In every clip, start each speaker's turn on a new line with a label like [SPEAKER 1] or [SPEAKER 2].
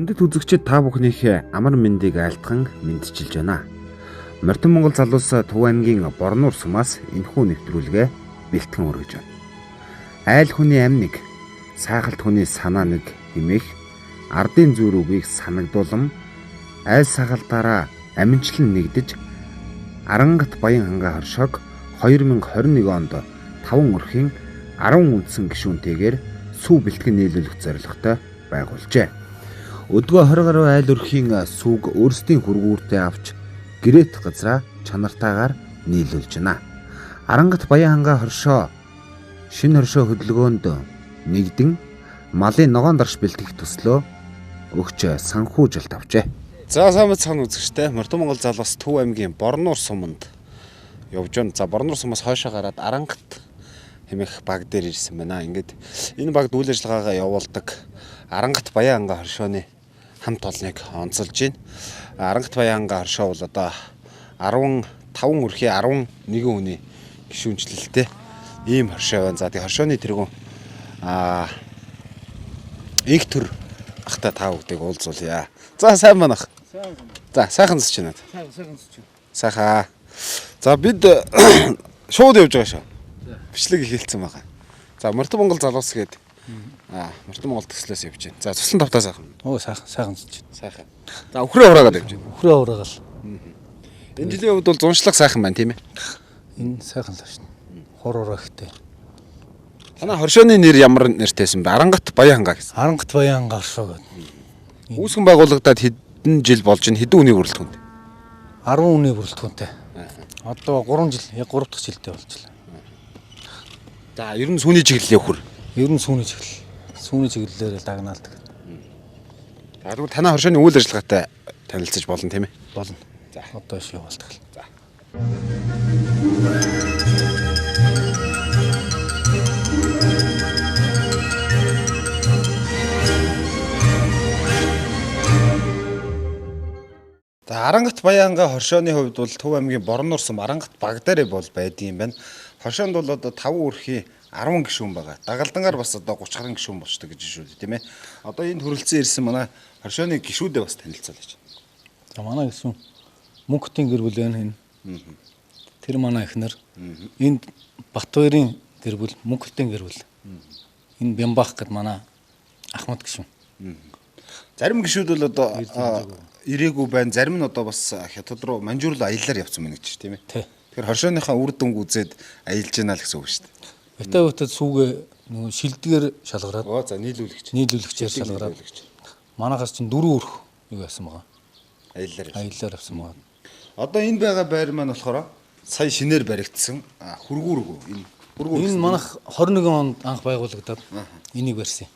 [SPEAKER 1] Хүндэт үзэгчид та бүхнийхээ амар мэндийг айлтхан мэдчилж байна. Морьтон Монгол залуус Төв аймгийн Борнуур сумаас энэхүү нэвтрүүлгээ бэлтгэн өргөж байна. Айл хүний амныг, сайхалт хүний санаа нэг хэмээх ардын зүйр үгийг санагдуулам айл сахалтаараа аминчлан нэгдэж Арангат Баян хангаа хоршоог 2021 онд 5 өрхийн 10 үндсэн гишүүнтэйгээр сүү бэлтгэн нийлүүлэх зорилготой байгуулжээ. Өдгөө 20 гаруй айл өрхийн сүүг өөрсдийн хөргүүртээ авч гэрээт газраа чанартаагаар нийлүүлж байна. Арангат Баян хангаа хоршоо шинэ хоршоо хөдөлгөөнд нэгдэн малын ногоон дарш бэлтгэх төслөө өгч санхүүжилт авчээ. За сайн үзэгчтэй Морьтон Монгол залуус Төв аймгийн Борнуур суманд явж байна. За Борнуур сумаас хойшоо гараад Арангат хэмээх баг дээр ирсэн байна. Ингээд энэ багт үйл ажиллагаагаа явуулдаг Арангат Баян хангаа хоршооны хамт олныг онцолж байна. Арангат Баян хангаа хоршоо бол одоо 15 өрхийн 11 хүний гишүүнчлэлтэй ийм хоршоо байна. За тий хоршооны тэргүүн их төр ахта таа бүгдийг уулзуулъя. За сайн манах. За сайхан зүсч байна. Сайхан зүсч байна. Сайхаа. За бид шууд явж байгаа шүү. Бичлэг эхэлсэн байгаа. За Морьтон Монгол залуус гээд Морьтон Монгол төслөөс явж байна. За цуслан тавтаа сайхан.
[SPEAKER 2] Оо сайхан зүсч байна.
[SPEAKER 1] Сайхан. За өхрөө ураагаад явж байна.
[SPEAKER 2] Өхрөө ураагаал.
[SPEAKER 1] Энэ жилийн хувьд бол зуншлах сайхан байна тийм ээ.
[SPEAKER 2] Энэ сайхан л шүү. Хор ураагтай.
[SPEAKER 1] Танаа хоршооны нэр ямар нэртэйсэн бэ? Арангат Баян хангаа гэсэн.
[SPEAKER 2] Арангат Баян хангаа хоршоо гэдэг.
[SPEAKER 1] Үүсгэн байгуулагдаад хэдэн жил болж байна? Хэдэн үний бүрэлдэхүүнд?
[SPEAKER 2] 10 үний бүрэлдэхүүнтэй. Одоо 3 жил, яг 3 дахь жилдээ болчихлоо.
[SPEAKER 1] За ер нь сүүний чиглэлийн өхөр.
[SPEAKER 2] Ер нь сүүний чиглэл. Сүүний чиглэлээр л дагнаалдаг.
[SPEAKER 1] Тэгвэл танаа хоршооны үйл ажиллагаатай танилцж болно тийм ээ?
[SPEAKER 2] Болно. За одоо шив болдог л.
[SPEAKER 1] За. За Арангат Баян хангаа хоршооны хувьд бол Төв аймгийн Борнуур сум Арангат баг дээр бол байдгийн байна. Хоршоонд бол одоо 5 өрхийн 10 гишүүн байгаа. Дагалдангаар бас одоо 30 гаруй гишүүн болчтой гэж шүү дээ, тийм ээ. Одоо энд хүрэлцэн ирсэн манай хоршооны гишүүдээ бас танилцуулаач.
[SPEAKER 2] За манай гишүүн Мөнхтийн гэр бүл байна энэ. Тэр манай эхнэр. Энд Батбаярын гэр бүл, Мөнхтийн гэр бүл. Энэ Бямбах гэд манай Ахмад гишүүн.
[SPEAKER 1] Зарим гишүүд бол одоо ирээгүй байна. Зарим нь одоо бас хятад руу манжуурлал аяллаар явсан мэн гэж тийм ээ. Тэгэхээр хоршооныхаа үр дүнг үзээд аялж гинэ л гэсэн үг шүү дээ.
[SPEAKER 2] Битээ сүүгээ нөгөө шилдгээр шалгараад.
[SPEAKER 1] Оо за
[SPEAKER 2] нийлүүлэгчээр шалгараад. Манайхаас чинь 4 өрх юу яасан байгаа. Аяллаар авсан байгаа.
[SPEAKER 1] Одоо энд байгаа байр маань болохоор сая шинээр баригдсан хөргүүргөө
[SPEAKER 2] энэ манайх 21 онд анх байгуулагдаад энийг барьсан.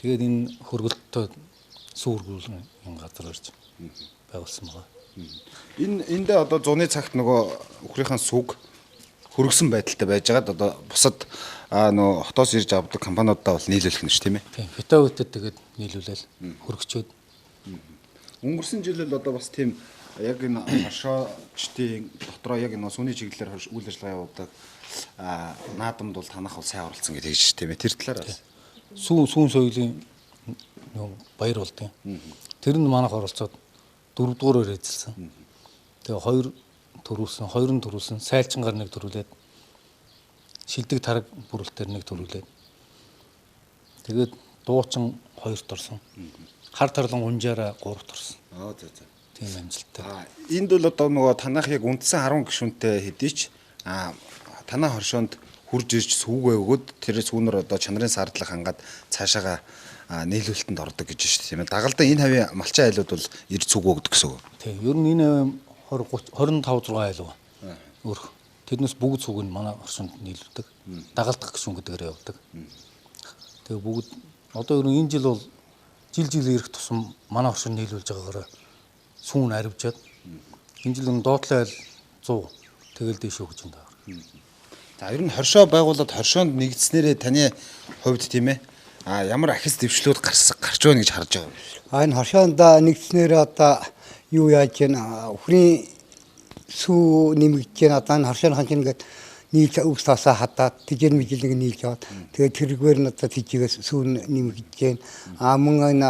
[SPEAKER 2] Тэгээд энэ хөргөлтөд сүүргүүл энэ газар ирж байгуулсан байгаа.
[SPEAKER 1] Эндээ одоо зуны цагт нөгөө өхрийнхээ сүг хөргсөн байдалтай байжгаад одоо бусад нөгөө хотоос ирж авдаг компаниудаа бол нийлүүлэх нь ш тийм ээ.
[SPEAKER 2] Тийм. Фитовөтөд тэгээд нийлүүлээл хөргөчөөд.
[SPEAKER 1] Өнгөрсөн жилд одоо бас тийм яг энэ хоршоочдын дотроо яг энэ сүүний чиглэлээр үйл ажиллагаа явуулдаг наадамд бол танах бол сайн оролцсон гэж хэлж тийм ээ. Тэр талаар
[SPEAKER 2] сүүн соёлын баяр болдیں۔ Тэр нь манайх оролцоод 4 дугаараар эзэлсэн. Тэгээ 2 нь төрүүлсэн, сайлчингаар нэг төрүүлээд шилдэг тараг бүрэлтээр нэг төрүүлээд. Тэгээд дуучин 2-т орсон. Хар тарлан унжаараа 3-т орсон.
[SPEAKER 1] Аа за.
[SPEAKER 2] Тийм амжилттай.
[SPEAKER 1] Энд бол одоо нөгөө танах яг үндсэн 10 гишүүнтэй хэдий ч танаа хоршоонд хурж ирж сүүгээ өгөөд тэр сүүнөр одоо чанарын сардлах хангаад цаашаага нийлүүлэлтэнд ордог гэж шүү дээ тийм ээ. Дагалдан энэ хавийн малчин айлууд бол ирж сүүг өгдөг гэсэн үг.
[SPEAKER 2] Тийм. Ер нь энэ 25 6 айл байгаа. Өөр. Тэрнээс бүгд сүүг нь манай хоршоонд нийлүүлдэг. Дагалдах гишүүн гэдгээр явдаг. Тэгээ бүгд одоо ер нь энэ жил бол жил ирэх тусам манай хоршоонд нийлүүлж байгаагаар сүүн аривжаад энэ жил нь доотлын айл 100 тэгэл дэш өгч энэ.
[SPEAKER 1] За ер нь хоршоо байгуулад хоршоонд нэгдснээрээ таны хувьд тийм ээ ямар ахис дэвшлүүд гарч байна гэж харж байгаа.
[SPEAKER 3] Энэ хоршоонд нэгдснээр одоо юу яаж гэн өхрийн сүү нэмэгдэж байна. Одоо энэ хоршооны чинь ингээд нийлж өвс тасаа хатаад тижэр мэжлэг нийлж аваад тэгээд тэргээр нь одоо тижигээс сүүн нэмэгдэж जैन мөн энэ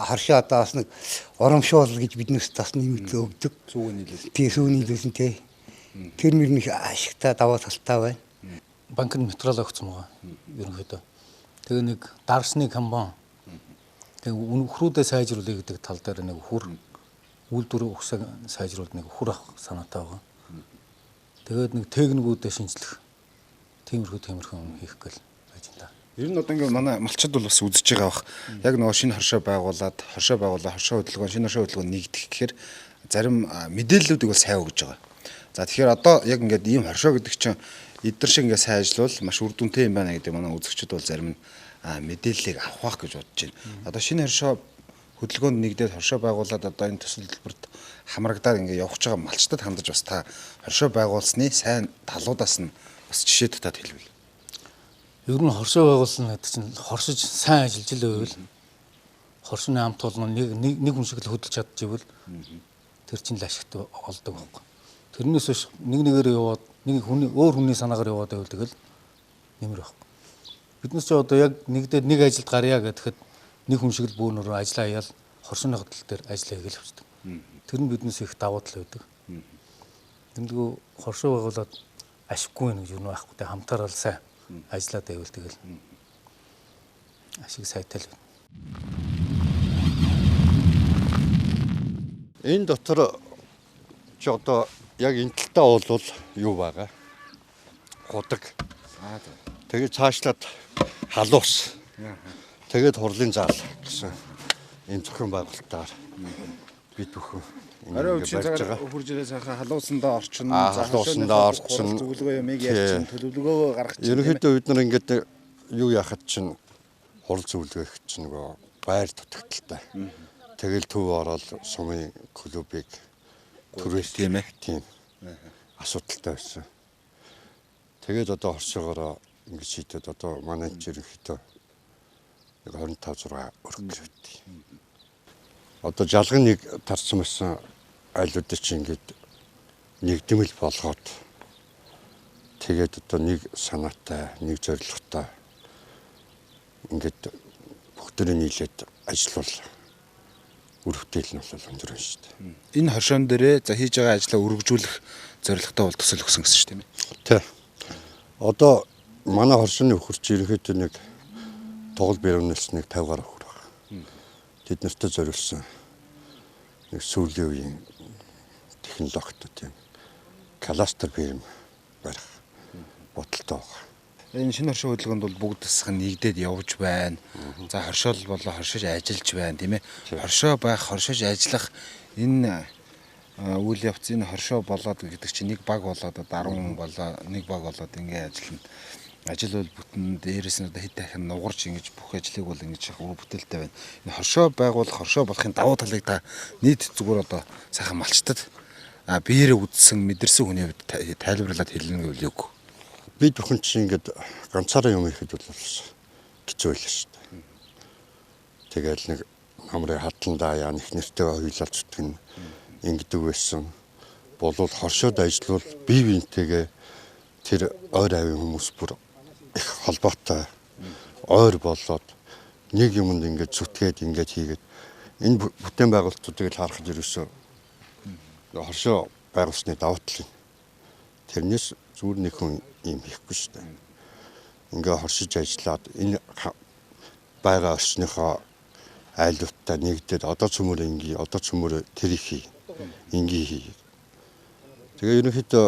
[SPEAKER 3] харшаа одоо бас нэг урамшуул гэж биднээс бас нэмэгдээ өгдөг.
[SPEAKER 1] Сүүн нийлүүл.
[SPEAKER 3] Тий сүүн нийлүүлсэн тий. Тэр мөр нэг ашигтай даваа талтай байна.
[SPEAKER 2] Банк нь материал өгсөн байгаа. Ерөнхийдөө. Тэгээ нэг дарсны камбан. Тэгээ өнөхрүүдээ сайжруулах гэдэг тал дээр нэг хүр үйлдвэр өгсөг сайжруулах нэг хүр авах санаатай байгаа. Тэгээд нэг техникүүдээ шинжлэх тиймэрхүү юм хийх гээл байж энэ.
[SPEAKER 1] Ер нь одоо ингээд манай малчид бол бас үзэж байгаа бах. Яг нөгөө шинэ хоршоо байгуулад, хоршоо хөдөлгөөн, шинэ хоршоо хөдөлгөөн нэгдэх гэхээр зарим мэдээллүүдийг бол сайн өгж байгаа. За тэгэхээр одоо яг ингээд ийм хоршоо гэдэг чинь эдгээр шиг ингээд сайн ажиллавал маш үр дүнтэй юм байна гэдэг манай үзэгчид бол зарим нь мэдээллийг авах гэж бодож байна. Одоо шинэ хоршоо хөдөлгөөнд нэгдээд хоршоо байгуулад одоо энэ төсөл төлбөрт хамрагдаад ингээд явж байгаа малчтад хандаж бас та хоршоо байгуулсны сайн талуудаас нь бас жишээ татаад хэлвэл.
[SPEAKER 2] Ер нь хоршоо байгуулсан гэдэг чинь хоршиж сайн ажиллаж л байвал хоршооны амт болно нэг хүн шиг л хөдөлж чадчихвэл тэр чинь л ашигтай болдог байхгүй. Тэрнээс биш нэг нэгээр яваад нэг хүний өөр хүний санаагаар яваад байвал тэгэл нэмэр байхгүй. Биднес ч одоо яг нэгдээд нэг ажилд гарья гэхэд нэг хүн шиг л бөөнөрөө ажиллаа яал хоршооны хөдөл дээр ажиллаа гэж явчихдаг. Тэр нь биднес их давуу тал байдаг. Тэмдгүү хоршоо байгуулад ашиггүй нэг юм байхгүй те хамтаараа сайн ажиллаад байвал тэгэл ашиг сайтай л байна.
[SPEAKER 4] Энэ дотор ч одоо яг энэ талтаа бол юу байгаа? Худаг. Тэгээд цаашлаад халуус. Тэгээд хурлын зал гэсэн энэ зөвхөн байгуулалтаар бид бүхэн
[SPEAKER 1] Орой үеийн цагаар хурж ирээ сайхан халуусандаа орчин,
[SPEAKER 4] халуусандаа орчин
[SPEAKER 1] зөвлөгөө юм ярьчин, төлөвлөгөө гаргаж чинь.
[SPEAKER 4] Ерөнхийдөө бид нар ингээд юу яхад чинь хурал зөвлөгөөх чинь нөгөө байр дутагдaltaй. Тэгэл төв ороод сумын клубыг түрээс тийм ээ. Тийм. Асуудалтай байсан. Тэгээд одоо хоршоогоор ингэж шийдээд одоо манай ерөнхийдөө 25 6 өргөх хэрэгтэй. Одоо жалган нэг тарцсан байсан айлуудад чи ингээд нэгдмэл болгоод тэгээд одоо нэг санаатай, нэг зорилготой ингээд бүгдээрээ нийлээд ажиллавал өрөвтэй нь бол өндөр байна шүү дээ.
[SPEAKER 1] Энэ хоршоон дээрээ за хийж байгаа ажлаа өргөжүүлэх зорилготой бол төсөл өгсөн гэсэн шүү дээ.
[SPEAKER 4] Тий. Одоо манай хоршооны хөрч ерөнхийдөө нэг тоглол бэрүүнээс нэг 50 гаруй хөр байна. Тэд нартай зориулсан нэг сүүлийн үеийн технологитой тийм кластер бэрэм барих бодолтой байна.
[SPEAKER 1] Энэ шинэ хоршоо хөдөлгөөнд бол бүгд засах нэгдээд явж байна. За хоршоол болоо хоршиж ажиллаж байна тийм ээ. Хоршоо байх, хоршиж ажиллах энэ үйл явц энэ хоршоо болоод гэдэг чинь нэг баг болоод 10 хүн болоо нэг баг болоод ингэ ажиллана. Ажил бол бүтэн дээрээс нь хэд дахин нугарч ингэж бүх ажлыг бол ингэж үр бүтээлтэй байна. Энэ хоршоо байгуулах, хоршоо болохын давуу талыг та нийт зүгээр одоо сайхан малчтад биеэрээ үдсэн мэдэрсэн хүний хувьд тайлбарлаад хэлнэ гэвэл юу?
[SPEAKER 4] Бид бүхэн чинь ингээд ганцаараа юм ихэд бол хэцүү байлаа шүү дээ. Тэгэл нэг намрын хатландаа яа нэг нэртэйгээ хойлолж утг нь ингэдэг байсан. Болвол хоршоод ажиллавал бие биентэйгээ тэр ойр авийн хүмүүс бүр их холбоотой ойр болоод нэг юмд ингээд зүтгээд ингээд хийгээд энэ бүтээн байгуулалтуудыг л харахад ерөөсөө хоршоо байгуулсны давуу тал. Тэрнээс зүгээр нэг хүн юм хийхгүй шүү дээ. Ингээ хоршиж ажиллаад энэ байга орчныхоо айлуудтай нэгдээд одоо цөмөр тэр их ингээ хий. Тэгээ ерөнхийдөө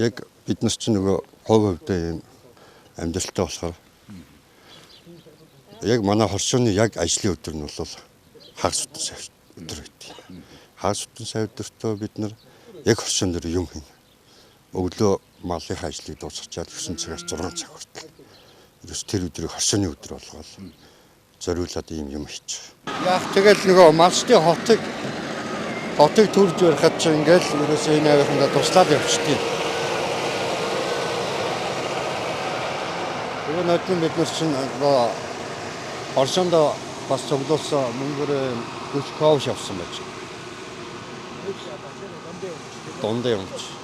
[SPEAKER 4] яг бид нар ч нөгөө хувьдаа юм амьдралтай болохоор яг манай хоршооны яг ажлын өдөр нь бол хагас утсан сая өдөр байдаг. Хагас утсан сая өдөртөө бид нар яг хоршоон дээр юм хийнэ. Өглөө малын ажлыг дуусгачаад 9 цагаас 6 цаг хүртэл ерөөс тэр өдрийг хоршооны өдөр болгоод зориулаад юм хийчих. Яг тэгэл нөгөө малчтын хотыг төрж барихад ч ингээл ерөөсөө энэ авихандаа туслаад явчихдیں۔ Тэгээ наадмын бид нар чинь хоршоонд бас цуглуулсан мөнгөөр 40 ковш авсан байж. Дондоо юмч.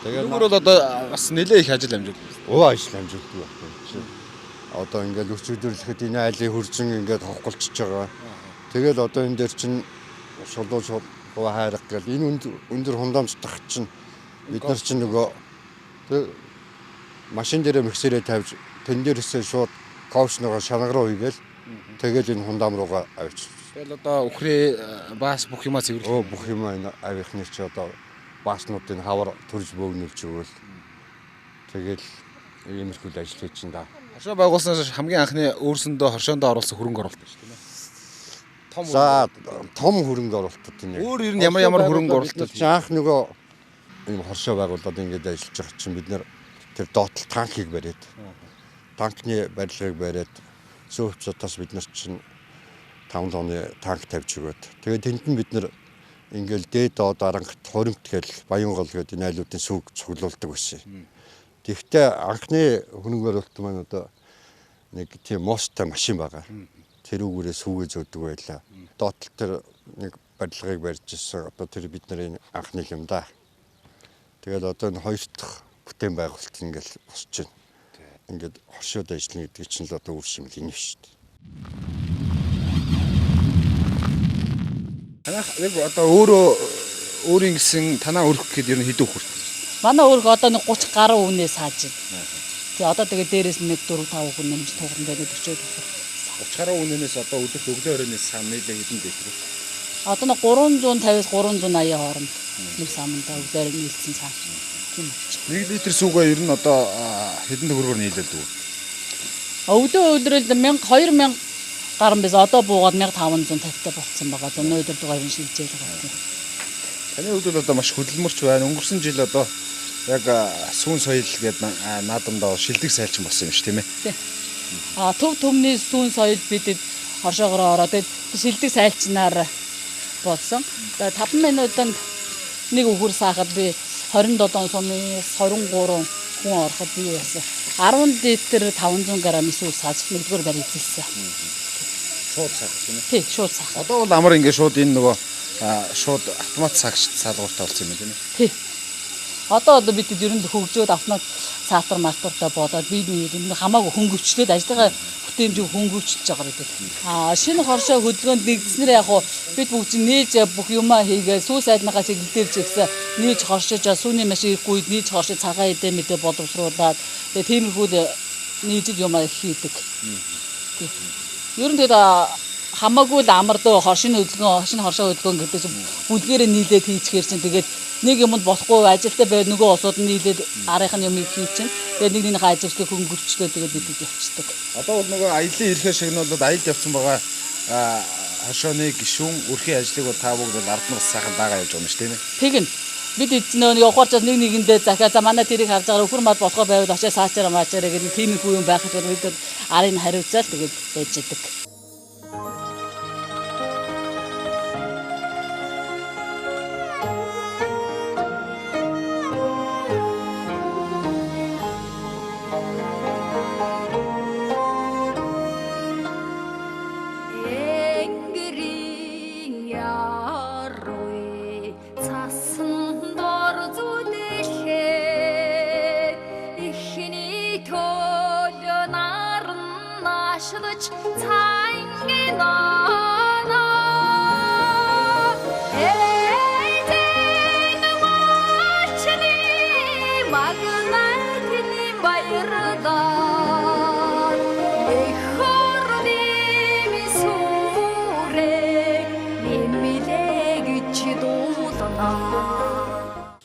[SPEAKER 4] Тэгээд
[SPEAKER 5] Нүгөр бол одоо бас нэлээ их ажил амжиг.
[SPEAKER 4] ажил амжилттай байна. Одоо ингээд өчигдөрлөхэд энэ айлын хурцэн ингээд хохголцож байгаа. Тэгэл одоо энэ дээр чинь шулуу хайрах гэл энэ өндөр хундамжтах чинь бид нар чинь нөгөө машин дээрээ миксерээ тавьж тэн дээрээсээ шууд ковчногоо шанаг руу хийгээл тэгэл энэ хундам руугаа авч.
[SPEAKER 5] Тэгэл одоо үхрээ баас бүх юмаа цэвэрлэх.
[SPEAKER 4] Бүх юм энэ авихны чи одоо бааснуудын хавар төрж бөөгнүүлж өгөөл. Тэгэл иймэрхүү ажил хийж чинь да.
[SPEAKER 5] Хоршоо байгуулсан хамгийн анхны өөрсөндөө хоршоондоо оруулсан хөрөнгө оруулалт шүү дээ. Том.
[SPEAKER 4] За том хөрөнгө оруулалтууд энэ.
[SPEAKER 5] Өөр ер нь ямар хөрөнгө оруулалт
[SPEAKER 4] чи анх нөгөө ийм хоршоо байгуулад ингээд ажиллаж байгаа чинь бид нэр тэр доотл танкийг бариад танкны барилгыг бариад зөв хвцатаас бид нар чинь 5 тонны танк тавьж өгөөд тэгээд тэнд нь бид нар ингээл дээд доод арангат хоримт гэл Баянгол гэдэг энэ айлуудын сүг цуглуулдаг байсан. Тэгэхдээ анхны хөрөнгө оруулалт маань одоо нэг тийм мостой машин байгаа. Тэрүүгээрээ сүгээ зөөдөг байлаа. Доотл тэр нэг барилгыг барьж ирсэн. Одоо тэр бидний анхны юм да. Тэгээд одоо энэ хоёр дахь бүтээн байгуулалт ингээл босч байна. Ингээд хоршоод ажиллана гэдэг чинь л одоо үр шимэл энэ шүү дээ.
[SPEAKER 5] Танах яг одоо өөрийн гэсэн танаа өрөх гэхэд ер нь хэдэн хүрт.
[SPEAKER 6] Манай өөрх одоо нэг 30 гаруй үнээс хааж байна. Тэгээ одоо тэгээ дээрээс нэг 4 5 хүн нэмж тууран дээр 40 төгрөг.
[SPEAKER 5] 30 гаруй үнэнээс одоо өдөрт өглөө өрөөнөөс сам нийлээ хэдэн литр.
[SPEAKER 6] Одоо нэг 350-аас 380 хооронд нэг саманда өглөөр нийлсэн цаа. Тийм үү.
[SPEAKER 5] 1 литр сүгээ ер нь одоо хэдэн төгрөгөөр нийлээд үү?
[SPEAKER 6] Өглөө 2000 гарan биш одоо буугаад 1550 болцсон байгаа. Өнөөдөр дугаар нь шилжээл байгаа.
[SPEAKER 5] Таны хувьд бол одоо маш хөдөлмөрч байна. Өнгөрсөн жил одоо яг сүүн соёл гэдэг наадамдаа шилдэг сайлчин болсон юм шүү тийм ээ.
[SPEAKER 6] Төв төмний сүүн соёл бид хоршоогоор ороод шилдэг сайлчнаар болсон. Тэгээ 5 минутанд нэг үхэр саахад би 27 сумын 23 хүн ороход би яасан 10 литр 500 г эсвэл сааж нэгдүгээр барь эзэлсэн.
[SPEAKER 5] Шууд саах тийм ээ.
[SPEAKER 6] Тий, шууд саах.
[SPEAKER 5] Одоо бол амар ингээ шууд энэ нөгөө шууд автомат саагч салгууртай болсон юм тийм ээ.
[SPEAKER 6] Тий. Одоо бид ер нь хөгжөөд автомат саатар мастуртай болоод бид энэ хамаагүй хөнгөвчлээд ажлынхаа бүтээмжийг хөнгөвчлж байгаа гэдэг. Шинэ хоршоо хөдөлгөөнд нэгдснээр яг бид бүгд нээж бүх юмаа хийгээ сүү сайднахаа чиглэлдэрч гэсэн нээж хоршиж сүүний машин ирэхгүй нээж хоршиж цагаан эдэ мэдээ боловсруулаад тэгээ тиймэрхүү нээжил юмаа хийдэг. Ер нь тэгээд хамаагүй л амар дөө хоршин хөдөлгөөн шинэ хоршоо хөдөлгөөн гэдэг чинь бүлгээрээ нийлээд хийчихэр чинь тэгээд нэг юмд болохгүй ажилтаа байд нөгөө улсууд нь нийлээд арийнх нь юмыг хийчин. Тэгээд нэг нэгнийхээ ажилтгыг хөнгөрчлөө тэгээд бид явчихдаг.
[SPEAKER 5] Одоо бол нөгөө аялын ирэхээр шиг нь бол аялд явсан байгаа хоршооны гишүүн өрхийн ажлыг бол та бүгд бол ард нас сайхан дагаа явж байгаа юм шүү тийм ээ.
[SPEAKER 6] Тэгнь бид эзнөө явахарчаас нэг нэгэндээ захиа за манай тэрийг харж байгаа өхөр мал болохоо байвал очиж саачаараа маачаараа гэдэг тиймэрхүү юм байхад бид арын хариуцаад тэгээд байж идэг.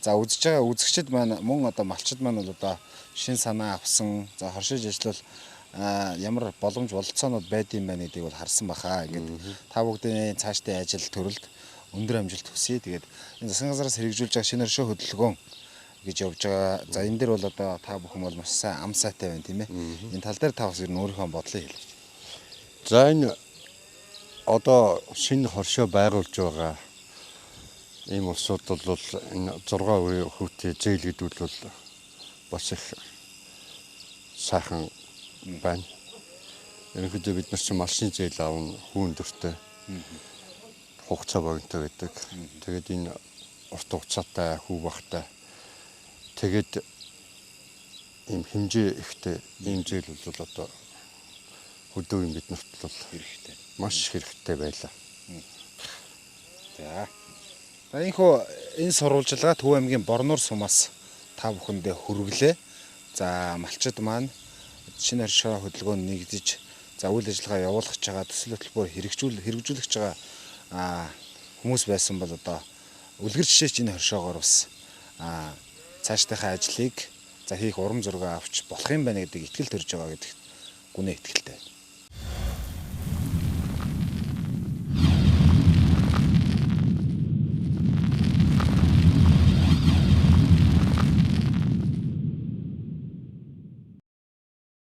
[SPEAKER 5] За үзэж байгаа үзэгчд маань мөн одоо малчид маань бол одоо шин санаа авсан. За хоршиж ажиллавал ямар боломж бололцоонууд байдсан байна гэдгийг бол харсан баха. Ингээд та бүгдийн цаашдын ажил төрөлд өндөр амжилт хүсье. Тэгээд энэ засгийн газараас хэрэгжүүлж байгаа шинэ хоршоо хөдөлгөөн гэж явж байгаа. За энэ дээр бол одоо та бүхэн бол маш сайн ам сайтай байна тийм ээ. Энэ тал дээр та бас ер нь өөрийнхөө бодлыг хэлж.
[SPEAKER 4] За энэ одоо шинэ хоршоо байгуулж байгаа ийм улсууд бол энэ 6 хүүтэй зээл гэдүүл бол бас их сайхан байна. Ерөнхийдөө бид нар чинь малшийн зээл аавн хүүн дөртэй хугацаа богинотой байдаг. Тэгээд энэ урт хугацаатай хүү багтай Тэгээд ийм хэмжээ ихтэй ийм зүйл бол одоо хөдөө юм биднэрт бол
[SPEAKER 5] Хэрэгтэй.
[SPEAKER 4] маш хэрэгтэй байлаа.
[SPEAKER 5] За. Энэ сурвалжилгаа Төв аймгийн Борнуур сумаас та бүхэндээ хүргэлээ. За малчид маань шинэ оршихуйн хөдөлгөөнд нэгдэж за үйл ажиллагаа явуулах гэж байгаа төсөл хөтөлбөр хэрэгжүүлэх гэж байгаа хүмүүс байсан бол одоо үлгэр жишээч энэ хоршоогоор бас цаашдынхаа ажлыг за хийх урам зориг авч болох юм байна гэдэг итгэл төрж байгаа гэдэгт гүнээ итгэлтэй.